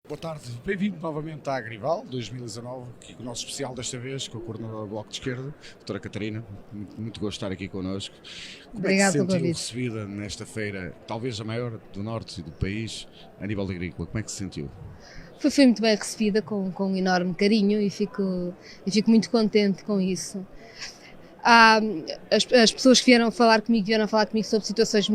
Boa tarde, bem-vindo novamente à Agrival 2019, aqui com o nosso especial desta vez, com a coordenadora do Bloco de Esquerda, doutora Catarina. Muito gosto de estar aqui connosco. Como Obrigada é que se pelo sentiu convite. recebida nesta feira, talvez a maior do Norte e do país, a nível agrícola? Como é que se sentiu? Fui muito bem recebida, com um enorme carinho e fico muito contente com isso. As pessoas que vieram falar comigo sobre situações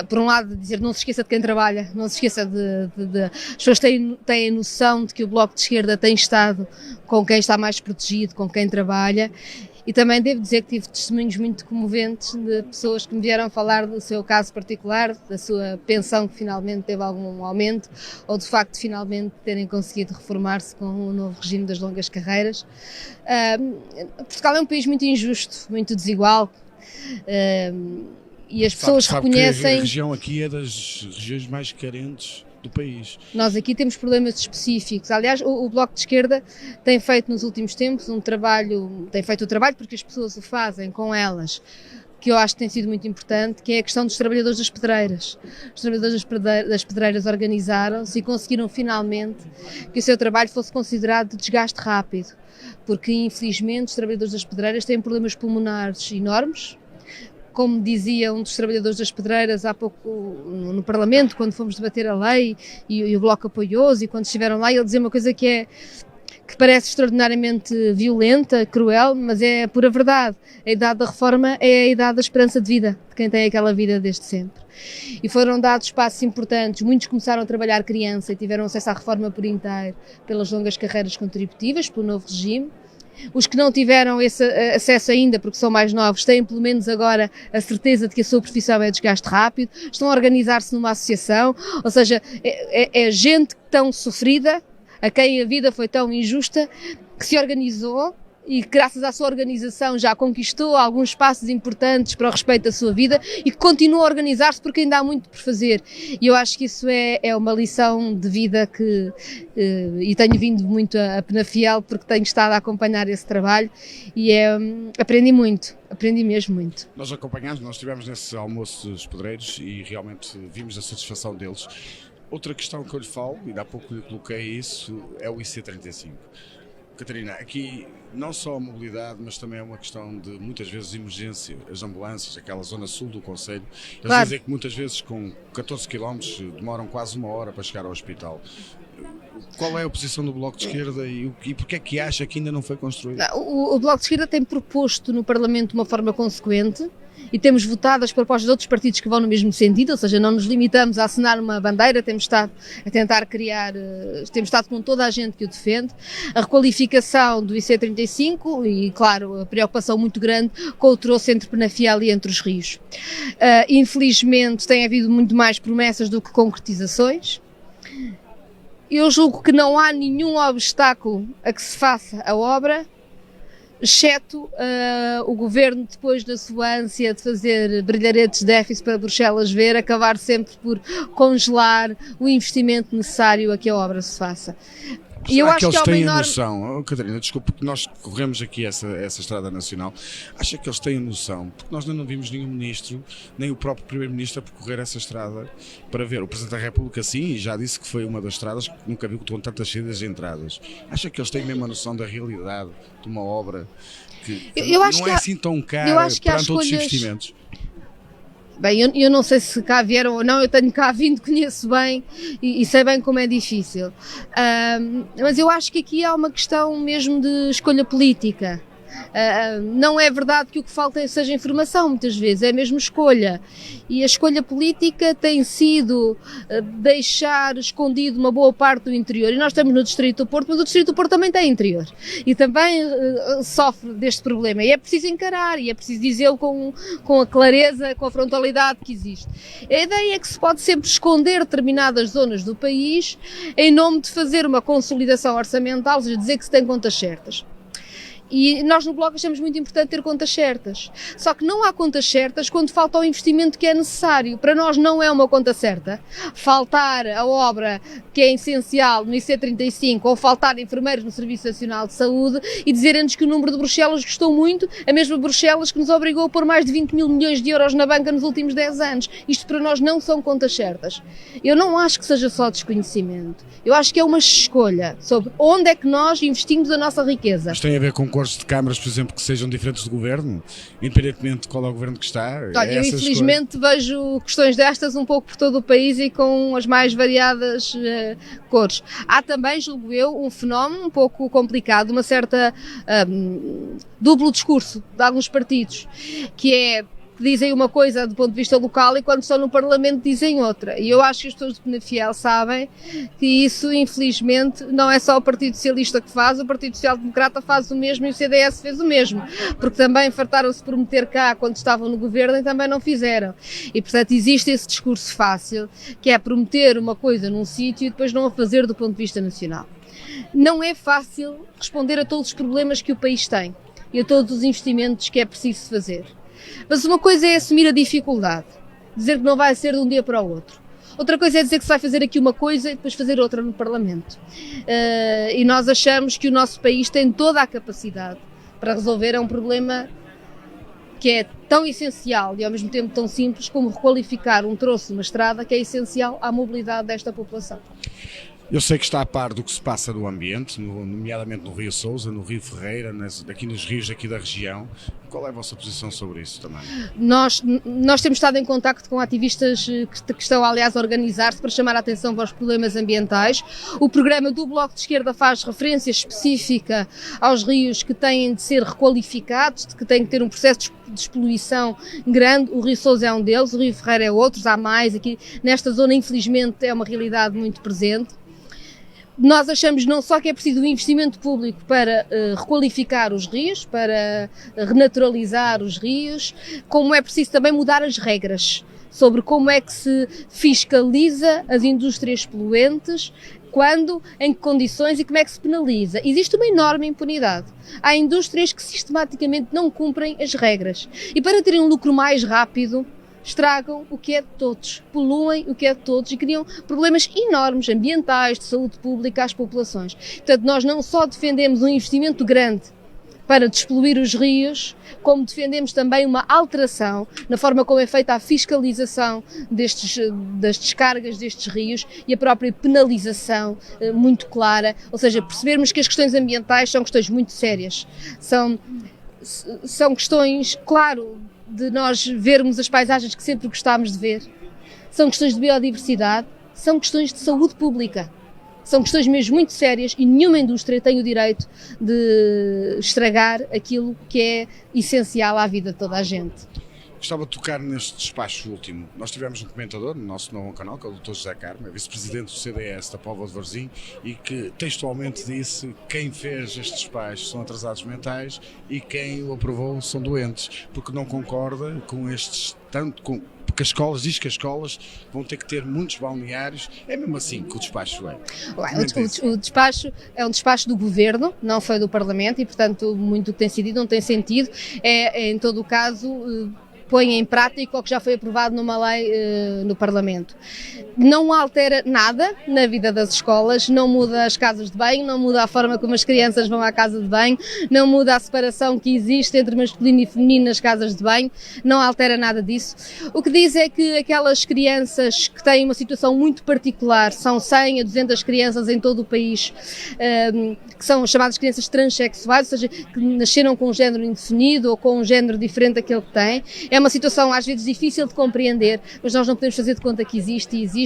por um lado, dizer não se esqueça de quem trabalha, não se esqueça as pessoas têm noção de que o Bloco de Esquerda tem estado com quem está mais protegido, com quem trabalha. E também devo dizer que tive testemunhos muito comoventes de pessoas que me vieram falar do seu caso particular, da sua pensão que finalmente teve algum aumento, ou do facto de finalmente terem conseguido reformar-se com o novo regime das longas carreiras. Portugal é um país muito injusto, muito desigual, e as pessoas reconhecem... Que a região aqui é das regiões mais carentes do país. Nós aqui temos problemas específicos. Aliás, o Bloco de Esquerda tem feito nos últimos tempos tem feito o trabalho porque as pessoas o fazem com elas, que eu acho que tem sido muito importante, que é a questão dos trabalhadores das pedreiras. Os trabalhadores das pedreiras organizaram-se e conseguiram finalmente que o seu trabalho fosse considerado de desgaste rápido, porque infelizmente os trabalhadores das pedreiras têm problemas pulmonares enormes. Como dizia um dos trabalhadores das pedreiras há pouco no Parlamento, quando fomos debater a lei e o Bloco apoiou-os, e quando estiveram lá, ele dizia uma coisa que parece extraordinariamente violenta, cruel, mas é a pura verdade. A idade da reforma é a idade da esperança de vida, de quem tem aquela vida desde sempre. E foram dados passos importantes, muitos começaram a trabalhar criança e tiveram acesso à reforma por inteiro, pelas longas carreiras contributivas, pelo novo regime. Os que não tiveram esse acesso ainda, porque são mais novos, têm pelo menos agora a certeza de que a sua profissão é desgaste rápido, estão a organizar-se numa associação, ou seja, é gente tão sofrida, a quem a vida foi tão injusta, que se organizou e graças à sua organização já conquistou alguns passos importantes para o respeito da sua vida e que continua a organizar-se porque ainda há muito por fazer. E eu acho que isso é uma lição de vida e tenho vindo muito a Penafiel porque tenho estado a acompanhar esse trabalho e aprendi mesmo muito. Nós acompanhamos, nós estivemos nesse almoço dos pedreiros e realmente vimos a satisfação deles. Outra questão que eu lhe falo, e há pouco lhe coloquei isso, é o IC35. Catarina, aqui não só a mobilidade, mas também é uma questão de muitas vezes emergência. As ambulâncias, aquela zona sul do concelho, eles Claro. dizem que muitas vezes com 14 km demoram quase uma hora para chegar ao hospital. Qual é a posição do Bloco de Esquerda e porque é que acha que ainda não foi construído? O Bloco de Esquerda tem proposto no Parlamento de uma forma consequente e temos votado as propostas de outros partidos que vão no mesmo sentido, ou seja, não nos limitamos a assinar uma bandeira, temos estado a tentar temos estado com toda a gente que o defende, a requalificação do IC35 e, claro, a preocupação muito grande com o troço entre Penafiel e entre os rios. Infelizmente tem havido muito mais promessas do que concretizações. Eu julgo que não há nenhum obstáculo a que se faça a obra, exceto o governo, depois da sua ânsia de fazer brilharetes de déficit para Bruxelas ver, acabar sempre por congelar o investimento necessário a que a obra se faça. E eu acho que eles têm enorme... noção, Catarina, desculpe, porque nós corremos aqui essa estrada nacional, acha que eles têm noção, porque nós ainda não vimos nenhum ministro, nem o próprio primeiro-ministro a percorrer essa estrada para ver. O Presidente da República sim, e já disse que foi uma das estradas que nunca viu com tantas saídas e entradas. Acha que eles têm mesmo a noção da realidade de uma obra que não é assim tão cara perante outros investimentos? Bem, eu não sei se cá vieram ou não, eu tenho cá vindo, conheço bem e sei bem como é difícil. Mas eu acho que aqui há uma questão mesmo de escolha política. Não é verdade que o que falta seja informação, muitas vezes, é mesmo escolha. E a escolha política tem sido deixar escondido uma boa parte do interior. E nós estamos no Distrito do Porto, mas o Distrito do Porto também tem interior. E também sofre deste problema. E é preciso encarar, e é preciso dizê-lo com a clareza, com a frontalidade que existe. A ideia é que se pode sempre esconder determinadas zonas do país em nome de fazer uma consolidação orçamental, ou seja, dizer que se tem contas certas. E nós no Bloco achamos muito importante ter contas certas. Só que não há contas certas quando falta o investimento que é necessário. Para nós não é uma conta certa faltar a obra que é essencial no IC35 ou faltar enfermeiros no Serviço Nacional de Saúde e dizerem-nos que o número de Bruxelas custou muito, a mesma Bruxelas que nos obrigou a pôr mais de 20 mil milhões de euros na banca nos últimos 10 anos. Isto para nós não são contas certas. Eu não acho que seja só desconhecimento. Eu acho que é uma escolha sobre onde é que nós investimos a nossa riqueza. Isto tem a ver com cores de câmaras, por exemplo, que sejam diferentes do governo, independentemente de qual é o governo que está? Olha, eu infelizmente vejo questões destas um pouco por todo o país e com as mais variadas cores. Há também, julgo eu, um fenómeno um pouco complicado, uma certa duplo discurso de alguns partidos, que é que dizem uma coisa do ponto de vista local e quando estão no Parlamento dizem outra. E eu acho que as pessoas de Penafiel sabem que isso, infelizmente, não é só o Partido Socialista que faz, o Partido Social Democrata faz o mesmo e o CDS fez o mesmo. Porque também fartaram-se de prometer cá quando estavam no governo e também não fizeram. E, portanto, existe esse discurso fácil, que é prometer uma coisa num sítio e depois não a fazer do ponto de vista nacional. Não é fácil responder a todos os problemas que o país tem e a todos os investimentos que é preciso fazer. Mas uma coisa é assumir a dificuldade, dizer que não vai ser de um dia para o outro. Outra coisa é dizer que se vai fazer aqui uma coisa e depois fazer outra no Parlamento. E nós achamos que o nosso país tem toda a capacidade para resolver um problema que é tão essencial e ao mesmo tempo tão simples como requalificar um troço de uma estrada que é essencial à mobilidade desta população. Eu sei que está a par do que se passa no ambiente, nomeadamente no Rio Sousa, no Rio Ferreira, aqui nos rios aqui da região. Qual é a vossa posição sobre isso também? Nós temos estado em contacto com ativistas que estão, aliás, a organizar-se para chamar a atenção para os problemas ambientais. O programa do Bloco de Esquerda faz referência específica aos rios que têm de ser requalificados, que têm que ter um processo de despoluição grande. O Rio Sousa é um deles, o Rio Ferreira é outros, há mais. Aqui nesta zona, infelizmente, é uma realidade muito presente. Nós achamos não só que é preciso um investimento público para requalificar os rios, para renaturalizar os rios, como é preciso também mudar as regras sobre como é que se fiscaliza as indústrias poluentes, quando, em que condições e como é que se penaliza. Existe uma enorme impunidade. Há indústrias que sistematicamente não cumprem as regras e para terem um lucro mais rápido, estragam o que é de todos, poluem o que é de todos e criam problemas enormes ambientais, de saúde pública às populações. Portanto, nós não só defendemos um investimento grande para despoluir os rios, como defendemos também uma alteração na forma como é feita a fiscalização das descargas destes rios e a própria penalização muito clara, ou seja, percebermos que as questões ambientais são questões muito sérias, são questões, claro, de nós vermos as paisagens que sempre gostámos de ver, são questões de biodiversidade, são questões de saúde pública, são questões mesmo muito sérias e nenhuma indústria tem o direito de estragar aquilo que é essencial à vida de toda a gente. Gostava de tocar neste despacho último. Nós tivemos um comentador no nosso novo canal, que é o Dr. José Carmo, vice-presidente do CDS da Póvoa de Varzim, e que textualmente disse que quem fez este despacho são atrasados mentais e quem o aprovou são doentes, porque não concorda com estes, porque as escolas, diz que as escolas vão ter que ter muitos balneários, é mesmo assim que o despacho é. O despacho é um despacho do Governo, não foi do Parlamento e, portanto, muito do que tem sido dito não tem sentido, em todo o caso põe em prática o que já foi aprovado numa lei no Parlamento. Não altera nada na vida das escolas, não muda as casas de banho, não muda a forma como as crianças vão à casa de banho, não muda a separação que existe entre masculino e feminino nas casas de banho, não altera nada disso. O que diz é que aquelas crianças que têm uma situação muito particular, são 100 a 200 crianças em todo o país, que são chamadas crianças transexuais, ou seja, que nasceram com um género indefinido ou com um género diferente daquele que têm. É uma situação às vezes difícil de compreender, mas nós não podemos fazer de conta que existe e existe,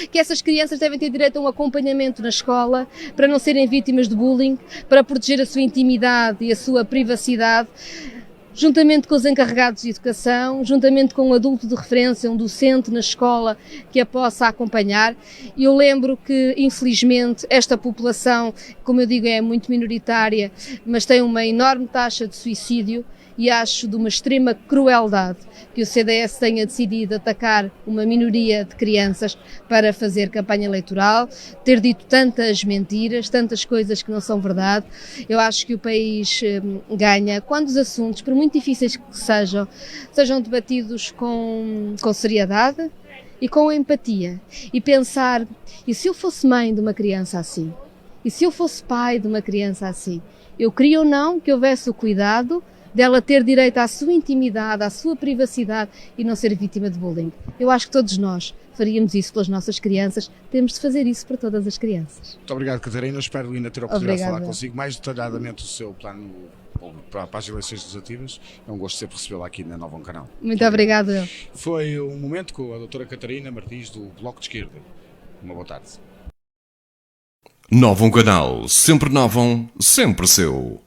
que essas crianças devem ter direito a um acompanhamento na escola para não serem vítimas de bullying, para proteger a sua intimidade e a sua privacidade, juntamente com os encarregados de educação, juntamente com um adulto de referência, um docente na escola que a possa acompanhar. E eu lembro que, infelizmente, esta população, como eu digo, é muito minoritária, mas tem uma enorme taxa de suicídio e acho de uma extrema crueldade que o CDS tenha decidido atacar uma minoria de crianças para fazer campanha eleitoral, ter dito tantas mentiras, tantas coisas que não são verdade. Eu acho que o país ganha quando os assuntos, por muito difíceis que sejam debatidos com seriedade e com empatia, e pensar, e se eu fosse mãe de uma criança assim? E se eu fosse pai de uma criança assim? Eu queria ou não que houvesse o cuidado dela ter direito à sua intimidade, à sua privacidade e não ser vítima de bullying. Eu acho que todos nós faríamos isso pelas nossas crianças, temos de fazer isso para todas as crianças. Muito obrigado, Catarina. Espero ainda ter a oportunidade de falar Obrigada. consigo mais detalhadamente o seu plano para as eleições legislativas. É um gosto sempre recebê-la aqui na Nova Canal. Muito obrigada. Foi um momento com a doutora Catarina Martins do Bloco de Esquerda. Uma boa tarde. Nova Canal, sempre novo, sempre seu.